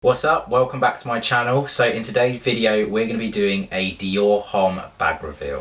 What's up? Welcome back to my channel. So in today's video we're going to be doing a Dior HOMME bag reveal.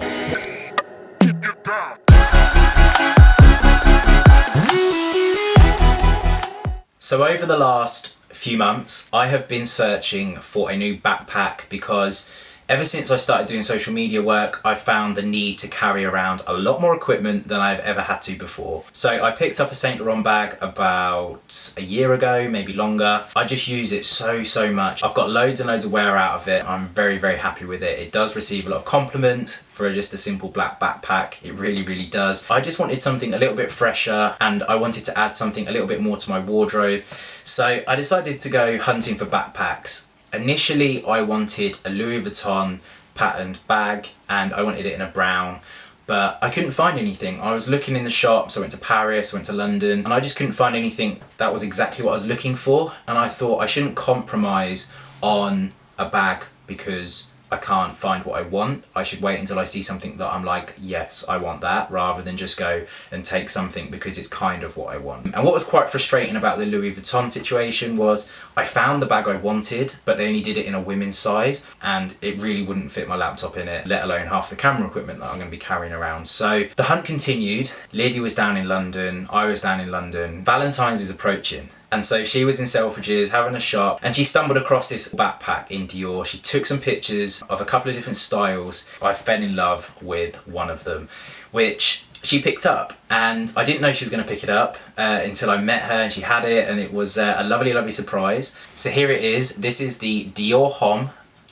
So over the last few months I have been searching for a new backpack because ever since I started doing social media work, I found the need to carry around a lot more equipment than I've ever had to before. So I picked up a Saint Laurent bag about a year ago, maybe longer. I just use it so much. I've got loads and loads of wear out of it. I'm very happy with it. It does receive a lot of compliments for just a simple black backpack. It really does. I just wanted something a little bit fresher and I wanted to add something a little bit more to my wardrobe. So I decided to go hunting for backpacks. Initially I wanted a Louis Vuitton patterned bag and I wanted it in a brown, but I couldn't find anything. I was looking in the shops, I went to Paris, I went to London, and I just couldn't find anything that was exactly what I was looking for, and I thought I shouldn't compromise on a bag because I can't find what I want. I should wait until I see something that I'm like, yes, I want that, rather than just go and take something because it's kind of what I want. And what was quite frustrating about the Louis Vuitton situation was I found the bag I wanted, but they only did it in a women's size, and it really wouldn't fit my laptop in it, let alone half the camera equipment that I'm going to be carrying around. So the hunt continued. Lydia was down in London, I was down in London. Valentine's is approaching. And so she was in Selfridges having a shop and she stumbled across this backpack in Dior. She took some pictures of a couple of different styles. I fell in love with one of them, which she picked up, and I didn't know she was going to pick it up until I met her and she had it, and it was a lovely surprise. So here it is. This is the Dior HOMME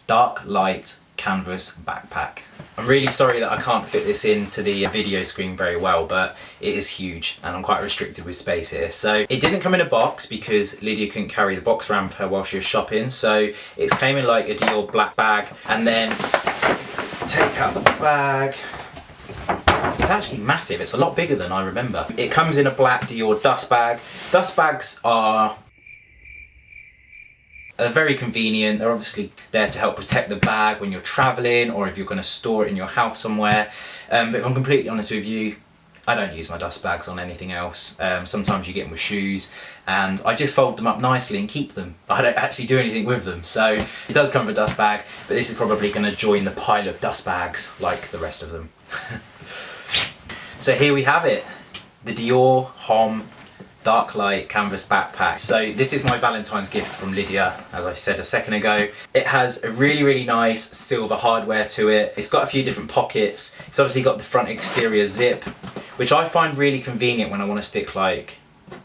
Dark Light Canvas Backpack. I'm really sorry that I can't fit this into the video screen very well, but it is huge and I'm quite restricted with space here. So it didn't come in a box because Lydia couldn't carry the box around for her while she was shopping. So it came in like a Dior black bag, and then take out the bag. It's actually massive. It's a lot bigger than I remember. It comes in a black Dior dust bag. Dust bags are very convenient. They're obviously there to help protect the bag when you're traveling or if you're going to store it in your house somewhere. But if I'm completely honest with you, I don't use my dust bags on anything else. Sometimes you get them with shoes and I just fold them up nicely and keep them. I don't actually do anything with them. So it does come with a dust bag, but this is probably going to join the pile of dust bags like the rest of them. So here we have it, the Dior HOMME Dark Light Canvas Backpack. So this is my Valentine's gift from Lydia, as I said a second ago. It has a really nice silver hardware to it. It's got a few different pockets. It's obviously got the front exterior zip, which I find really convenient when I want to stick like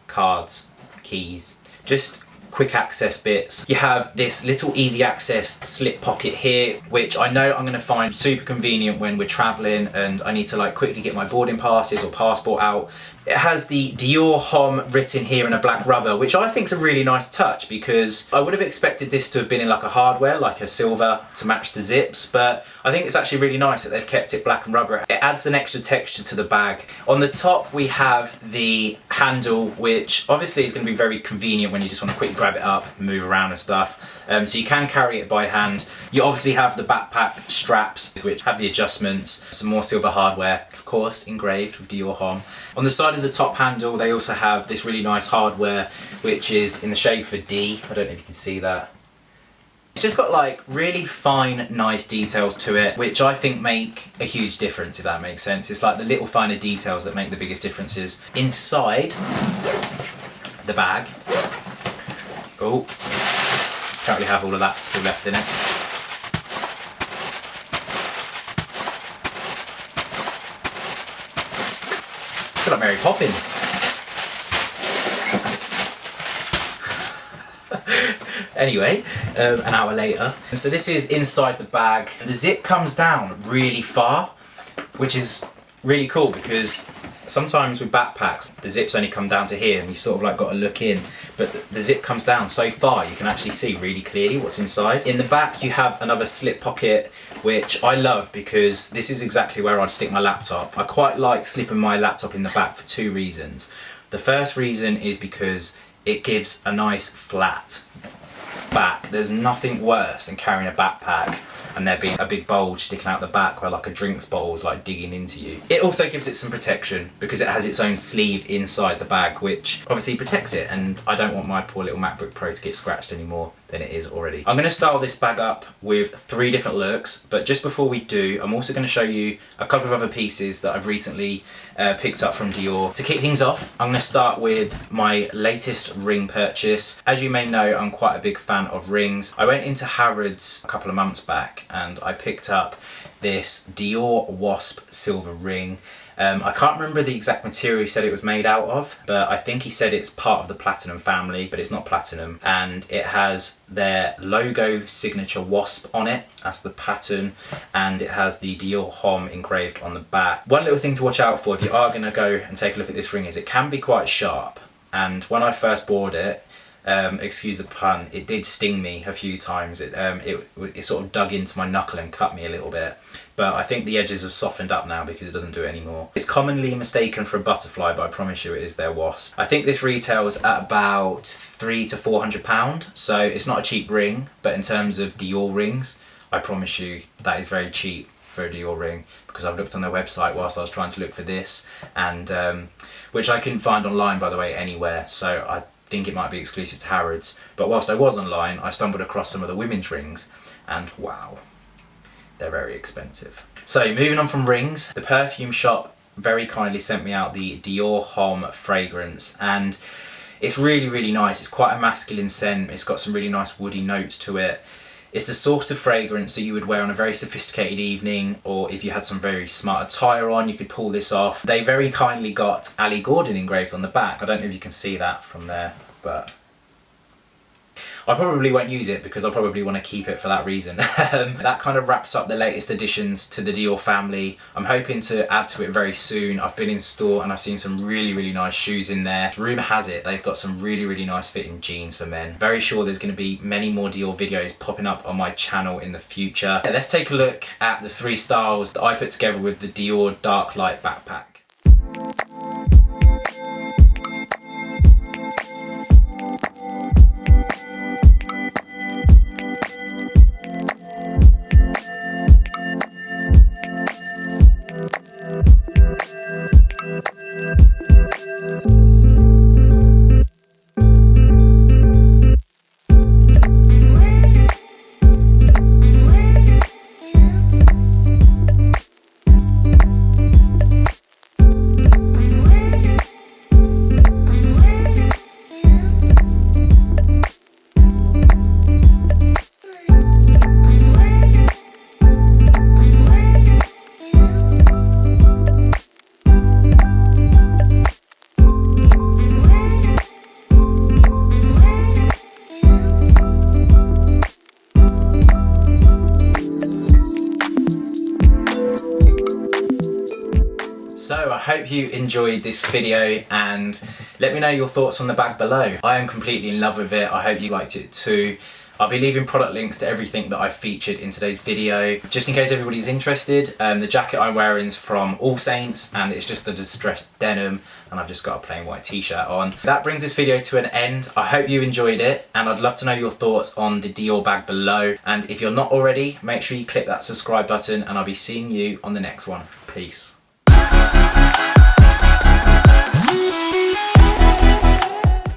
cards, keys, just quick access bits. You have this little easy access slip pocket here, which I know I'm going to find super convenient when we're traveling and I need to like quickly get my boarding passes or passport out. It has the Dior HOMME written here in a black rubber, which I think is a really nice touch because I would have expected this to have been in like a hardware, like a silver to match the zips, but I think it's actually really nice that they've kept it black and rubber. It adds an extra texture to the bag. On the top we have the handle, which obviously is going to be very convenient when you just want to quickly grab it up, move around and stuff. So you can carry it by hand. You obviously have the backpack straps, which have the adjustments, some more silver hardware, of course, engraved with Dior HOMME. On the side of the top handle, they also have this really nice hardware, which is in the shape of a D. I don't know if you can see that. It's just got like really fine, nice details to it, which I think make a huge difference, if that makes sense. It's like the little finer details that make the biggest differences. Inside the bag, oh, can't really have all of that still left in it. I feel like Mary Poppins. Anyway, an hour later. So this is inside the bag. The zip comes down really far, which is really cool because sometimes with backpacks, the zips only come down to here and you've sort of like got to look in, but the zip comes down so far you can actually see really clearly what's inside. In the back you have another slip pocket, which I love because this is exactly where I'd stick my laptop. I quite like slipping my laptop in the back for two reasons. The first reason is because it gives a nice flat back. There's nothing worse than carrying a backpack and there being a big bulge sticking out the back where like a drinks bottle is like digging into you. It also gives it some protection because it has its own sleeve inside the bag, which obviously protects it, and I don't want my poor little MacBook Pro to get scratched anymore than it is already. I'm going to style this bag up with 3 different looks, but just before we do, I'm also going to show you a couple of other pieces that I've recently picked up from Dior. To kick things off, I'm going to start with my latest ring purchase. As you may know, I'm quite a big fan of rings. I went into Harrods a couple of months back and I picked up this Dior Wasp silver ring. I can't remember the exact material he said it was made out of, but I think he said it's part of the platinum family, but it's not platinum. And it has their logo signature wasp on it, that's the pattern, and it has the Dior HOMME engraved on the back. One little thing to watch out for if you are going to go and take a look at this ring is it can be quite sharp. And when I first bought it, excuse the pun, it did sting me a few times. It sort of dug into my knuckle and cut me a little bit, but I think the edges have softened up now because it doesn't do it anymore. It's commonly mistaken for a butterfly, but I promise you it is their wasp. I think this retails at about £300 to £400, so it's not a cheap ring, but in terms of Dior rings, I promise you that is very cheap for a Dior ring, because I've looked on their website whilst I was trying to look for this, and which I couldn't find online, by the way, anywhere, so I think it might be exclusive to Harrods. But whilst I was online, I stumbled across some of the women's rings, and wow, they're very expensive. So moving on from rings, the perfume shop very kindly sent me out the Dior HOMME fragrance, and it's really nice. It's quite a masculine scent. It's got some really nice woody notes to it. It's the sort of fragrance that you would wear on a very sophisticated evening, or if you had some very smart attire on, you could pull this off. They very kindly got Ali Gordon engraved on the back. I don't know if you can see that from there, but I probably won't use it because I probably want to keep it for that reason. That kind of wraps up the latest additions to the Dior family. I'm hoping to add to it very soon. I've been in store and I've seen some really nice shoes in there. Rumour has it they've got some really nice fitting jeans for men. Very sure there's going to be many more Dior videos popping up on my channel in the future. Let's take a look at the 3 styles that I put together with the Dior Dark Light backpack. So I hope you enjoyed this video, and let me know your thoughts on the bag below. I am completely in love with it. I hope you liked it too. I'll be leaving product links to everything that I've featured in today's video, just in case everybody's interested. The jacket I'm wearing is from All Saints, and it's just a distressed denim, and I've just got a plain white t-shirt on. That brings this video to an end. I hope you enjoyed it, and I'd love to know your thoughts on the Dior bag below. And if you're not already, make sure you click that subscribe button, and I'll be seeing you on the next one. Peace.